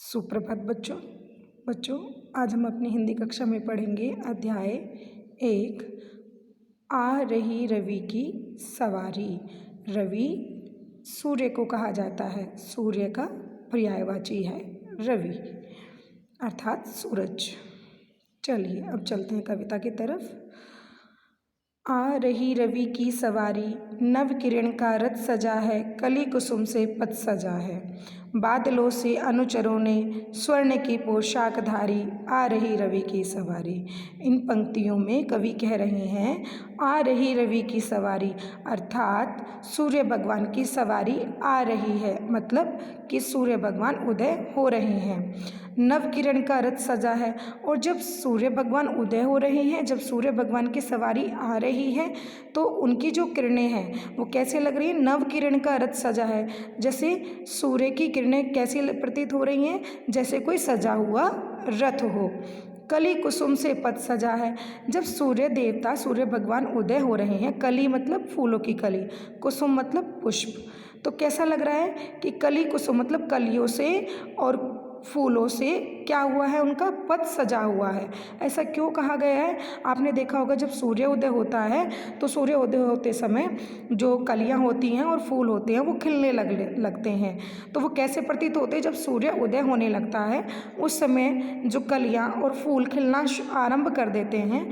सुप्रभात बच्चों। आज हम अपनी हिंदी कक्षा में पढ़ेंगे अध्याय 1 आ रही रवि की सवारी। रवि सूर्य को कहा जाता है, सूर्य का पर्यायवाची है रवि अर्थात सूरज। चलिए अब चलते हैं कविता की तरफ। आ रही रवि की सवारी, नव किरण का रथ सजा है, कली कुसुम से पथ सजा है, बादलों से अनुचरों ने स्वर्ण की पोशाक धारी, आ रही रवि की सवारी। इन पंक्तियों में कवि कह रहे हैं आ रही रवि की सवारी अर्थात सूर्य भगवान की सवारी आ रही है, मतलब कि सूर्य भगवान उदय हो रहे हैं। नव किरण का रथ सजा है, और जब सूर्य भगवान उदय हो रहे हैं, जब सूर्य भगवान की सवारी आ रही है तो उनकी जो किरणें हैं वो कैसे लग रही हैं। नव किरण का रथ सजा है, जैसे सूर्य की किरणें कैसी प्रतीत हो रही हैं, जैसे कोई सजा हुआ रथ हो। कली कुसुम से पथ सजा है, जब सूर्य देवता सूर्य भगवान उदय हो रहे हैं। कली मतलब फूलों की कली, कुसुम मतलब पुष्प। तो कैसा लग रहा है कि कली कुसुम मतलब कलियों से और फूलों से क्या हुआ है, उनका पथ सजा हुआ है। ऐसा क्यों कहा गया है? आपने देखा होगा जब सूर्य उदय होता है तो सूर्य उदय होते समय जो कलियां होती हैं और फूल होते हैं वो खिलने लगते हैं। तो वो कैसे प्रतीत होते हैं? जब सूर्य उदय होने लगता है उस समय जो कलियां और फूल खिलना आरंभ कर देते हैं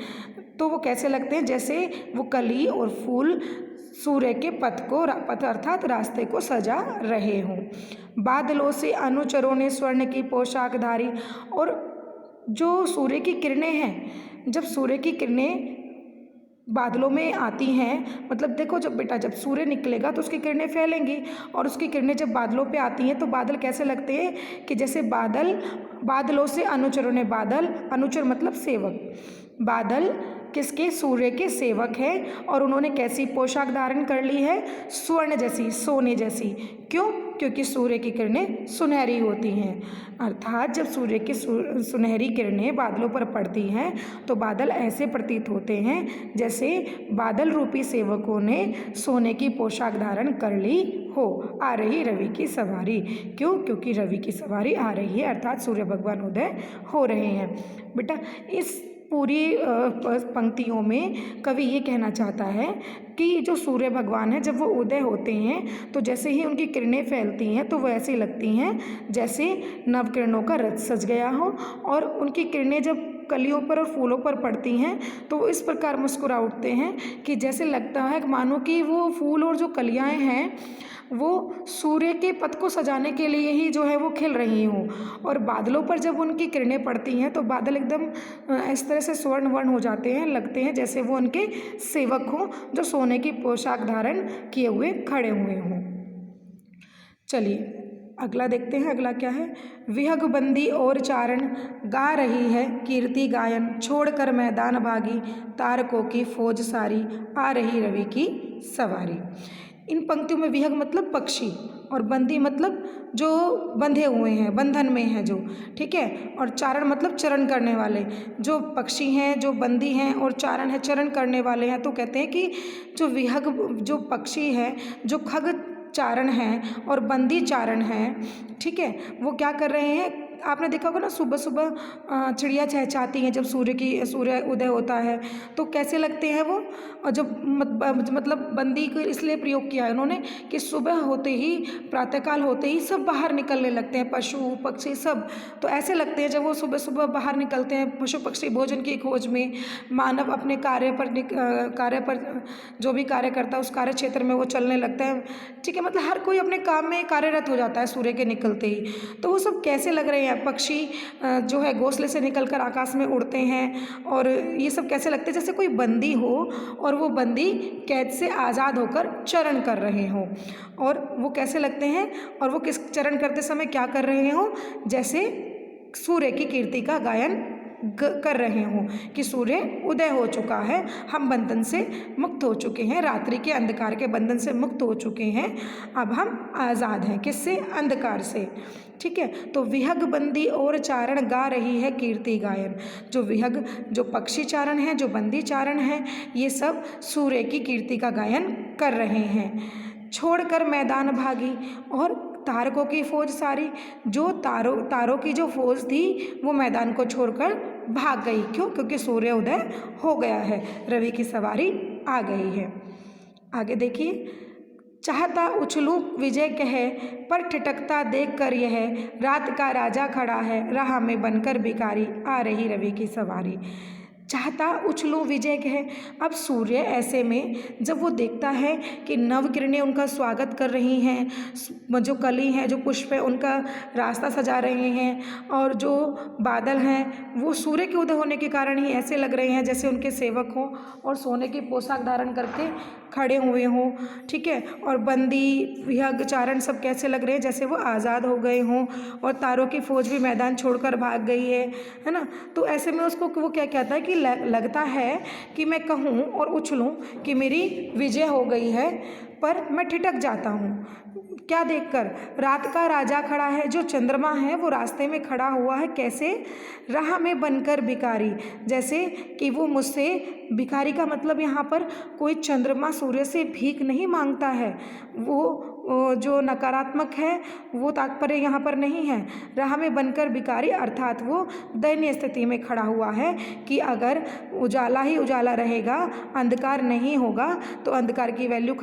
तो वो कैसे लगते हैं, जैसे वो कली और फूल सूर्य के पथ अर्थात रास्ते को सजा रहे हों। बादलों से अनुचरों ने स्वर्ण की पोशाक धारी, और जो सूर्य की किरणें हैं, जब सूर्य की किरणें बादलों में आती हैं, मतलब देखो जब सूर्य निकलेगा तो उसकी किरणें फैलेंगी, और उसकी किरणें जब बादलों पे आती हैं तो बादल कैसे लगते हैं कि जैसे बादलों से अनुचरों ने, अनुचर मतलब सेवक, बादल किसके? सूर्य के सेवक हैं, और उन्होंने कैसी पोशाक धारण कर ली है? स्वर्ण जैसी, सोने जैसी। क्यों? क्योंकि सूर्य की किरणें सुनहरी होती हैं, अर्थात जब सूर्य की सुनहरी किरणें बादलों पर पड़ती हैं तो बादल ऐसे प्रतीत होते हैं जैसे बादल रूपी सेवकों ने सोने की पोशाक धारण कर ली हो। आ रही रवि की सवारी। क्यों? क्योंकि रवि की सवारी आ रही है, अर्थात सूर्य भगवान उदय हो रहे हैं। बेटा इस पूरी पंक्तियों में कवि ये कहना चाहता है कि जो सूर्य भगवान है जब वो उदय होते हैं तो जैसे ही उनकी किरणें फैलती हैं तो वो ऐसी लगती हैं जैसे नवकिरणों का रथ सज गया हो, और उनकी किरणें जब कलियों पर और फूलों पर पड़ती हैं तो वो इस प्रकार मुस्कुरा उठते हैं कि जैसे लगता है मानो कि वो फूल और जो कलियाँ हैं वो सूर्य के पथ को सजाने के लिए ही जो है वो खिल रही हों। और बादलों पर जब उनकी किरणें पड़ती हैं तो बादल एकदम इस तरह से स्वर्ण वर्ण हो जाते हैं, लगते हैं जैसे वो उनके सेवक हों जो सोने की पोशाक धारण किए हुए खड़े हुए हों। चलिए अगला देखते हैं, अगला क्या है। विहग बंदी और चारण, गा रही है कीर्ति गायन, छोड़कर मैदान भागी, तारकों की फौज सारी, आ रही रवि की सवारी। इन पंक्तियों में विहग मतलब पक्षी, और बंदी मतलब जो बंधे हुए हैं, बंधन में हैं जो, ठीक है। और चारण मतलब चरण करने वाले, जो पक्षी हैं जो बंदी हैं और चारण है चरण करने वाले हैं। तो कहते हैं कि जो विहग जो पक्षी है, जो खग चारण हैं और बंदी चारण हैं, ठीक है, वो क्या कर रहे हैं? आपने देखा होगा ना सुबह सुबह चिड़िया चहचहाती हैं जब सूर्य उदय होता है तो कैसे लगते हैं वो। और जब मतलब बंदी को इसलिए प्रयोग किया है उन्होंने कि सुबह होते ही, प्रातःकाल होते ही सब बाहर निकलने लगते हैं, पशु पक्षी सब। तो ऐसे लगते हैं जब वो सुबह सुबह बाहर निकलते हैं, पशु पक्षी भोजन की खोज में, मानव अपने कार्य पर जो भी कार्य करता है उस कार्य क्षेत्र में वो चलने लगता है, ठीक है। मतलब हर कोई अपने काम में कार्यरत हो जाता है सूर्य के निकलते ही। तो वो सब कैसे लग रहे हैं? पक्षी जो है घोंसले से निकलकर आकाश में उड़ते हैं, और ये सब कैसे लगते हैं जैसे कोई बंदी हो और वो बंदी कैद से आज़ाद होकर चरण कर रहे हों। और वो कैसे लगते हैं, और वो किस चरण करते समय क्या कर रहे हों? जैसे सूर्य की कीर्ति का गायन कर रहे हों कि सूर्य उदय हो चुका है, हम बंधन से मुक्त हो चुके हैं, रात्रि के अंधकार के बंधन से मुक्त हो चुके हैं, अब हम आज़ाद हैं। किससे? अंधकार से, ठीक है। तो विहग बंदी और चारण, गा रही है कीर्ति गायन। जो विहग जो पक्षी चारण है, जो बंदी चारण है, ये सब सूर्य की कीर्ति का गायन कर रहे हैं। छोड़कर मैदान भागी, और तारकों की फौज सारी, जो तारों की जो फौज थी वो मैदान को छोड़कर भाग गई। क्यों? क्योंकि सूर्योदय हो गया है, रवि की सवारी आ गई है। आगे देखिए, चाहता उछलूं विजय कहे, पर ठिठकता देख कर यह, रात का राजा खड़ा है, राह में बनकर भिखारी, आ रही रवि की सवारी। चाहता उछलूं विजय कहे, अब सूर्य ऐसे में जब वो देखता है कि नव किरणें उनका स्वागत कर रही हैं, जो कली हैं, जो पुष्प है, उनका रास्ता सजा रहे हैं, और जो बादल हैं वो सूर्य के उदय होने के कारण ही ऐसे लग रहे हैं जैसे उनके सेवक हों और सोने की पोशाक धारण करके खड़े हुए हों, ठीक है। और बंदी विहग चारण सब कैसे लग रहे हैं? जैसे वो आज़ाद हो गए हों, और तारों की फौज भी मैदान छोड़कर भाग गई है ना। तो ऐसे में उसको वो क्या कहता है कि लगता है कि मैं कहूँ और उछलूँ कि मेरी विजय हो गई है, पर मैं ठिठक जाता हूँ। क्या देखकर? रात का राजा खड़ा है, जो चंद्रमा है वो रास्ते में खड़ा हुआ है। कैसे? राह में बनकर भिखारी, जैसे कि वो मुझसे, भिखारी का मतलब यहाँ पर कोई चंद्रमा सूर्य से भीख नहीं मांगता है, वो जो नकारात्मक है वो तात्पर्य यहाँ पर नहीं है। राह में बनकर भिखारी अर्थात वो दयनीय स्थिति में खड़ा हुआ है कि अगर उजाला ही उजाला रहेगा, अंधकार नहीं होगा, तो अंधकार की वैल्यू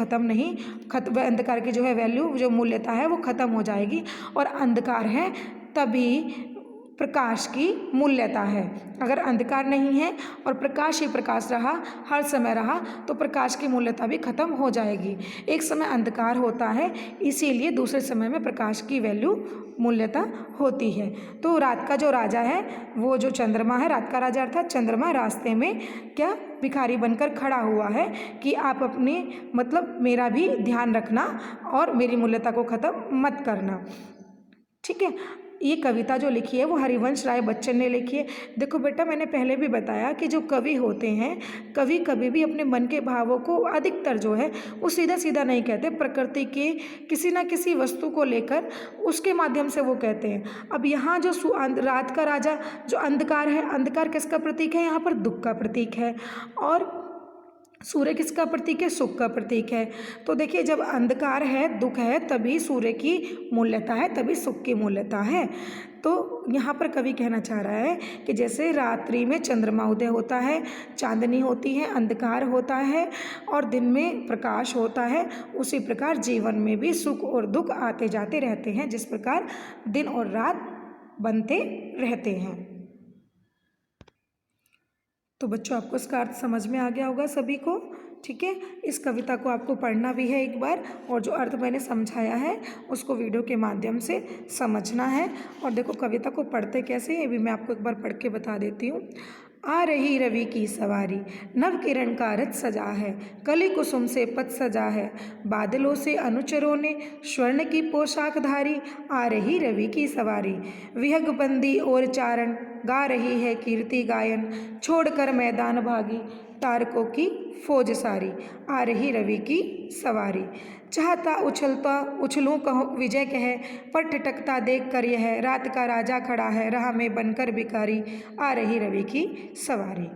अंधकार की जो है वैल्यू, जो मूल्यता है वो खत्म हो जाएगी, और अंधकार है तभी प्रकाश की मूल्यता है। अगर अंधकार नहीं है और प्रकाश ही प्रकाश रहा, हर समय रहा, तो प्रकाश की मूल्यता भी खत्म हो जाएगी। एक समय अंधकार होता है, इसीलिए दूसरे समय में प्रकाश की वैल्यू, मूल्यता होती है। तो रात का जो राजा है वो जो चंद्रमा है, रात का राजा अर्थात चंद्रमा, रास्ते में क्या भिखारी बनकर खड़ा हुआ है कि आप अपने मतलब मेरा भी ध्यान रखना और मेरी मूल्यता को खत्म मत करना, ठीक है। ये कविता जो लिखी है वो हरिवंश राय बच्चन ने लिखी है। देखो बेटा, मैंने पहले भी बताया कि जो कवि होते हैं, कवि कभी भी अपने मन के भावों को अधिकतर जो है वो सीधा सीधा नहीं कहते, प्रकृति के किसी न किसी वस्तु को लेकर उसके माध्यम से वो कहते हैं। अब यहाँ जो रात का राजा जो अंधकार है, अंधकार किसका प्रतीक है? यहाँ पर दुख का प्रतीक है, और सूर्य किसका प्रतीक है? सुख का प्रतीक है। तो देखिए, जब अंधकार है, दुख है, तभी सूर्य की मूल्यता है, तभी सुख की मूल्यता है। तो यहाँ पर कवि कहना चाह रहा है कि जैसे रात्रि में चंद्रमा उदय होता है, चांदनी होती है, अंधकार होता है और दिन में प्रकाश होता है, उसी प्रकार जीवन में भी सुख और दुख आते जाते रहते हैं, जिस प्रकार दिन और रात बनते रहते हैं। तो बच्चों, आपको इसका अर्थ समझ में आ गया होगा सभी को, ठीक है। इस कविता को आपको पढ़ना भी है एक बार, और जो अर्थ मैंने समझाया है उसको वीडियो के माध्यम से समझना है। और देखो, कविता को पढ़ते कैसे, ये भी मैं आपको एक बार पढ़ के बता देती हूँ। आ रही रवि की सवारी, नव किरण का रथ सजा है, कली कुसुम से पथ सजा है, बादलों से अनुचरों ने स्वर्ण की पोशाक धारी, आ रही रवि की सवारी। विहग बंदी और चारण, गा रही है कीर्ति गायन, छोड़कर मैदान भागी, तारकों की फौज सारी, आ रही रवि की सवारी। चाहता उछलूं कहो विजय कहे, पर ठिठकता देख कर यह, रात का राजा खड़ा है, राह में बनकर भिखारी, आ रही रवि की सवारी।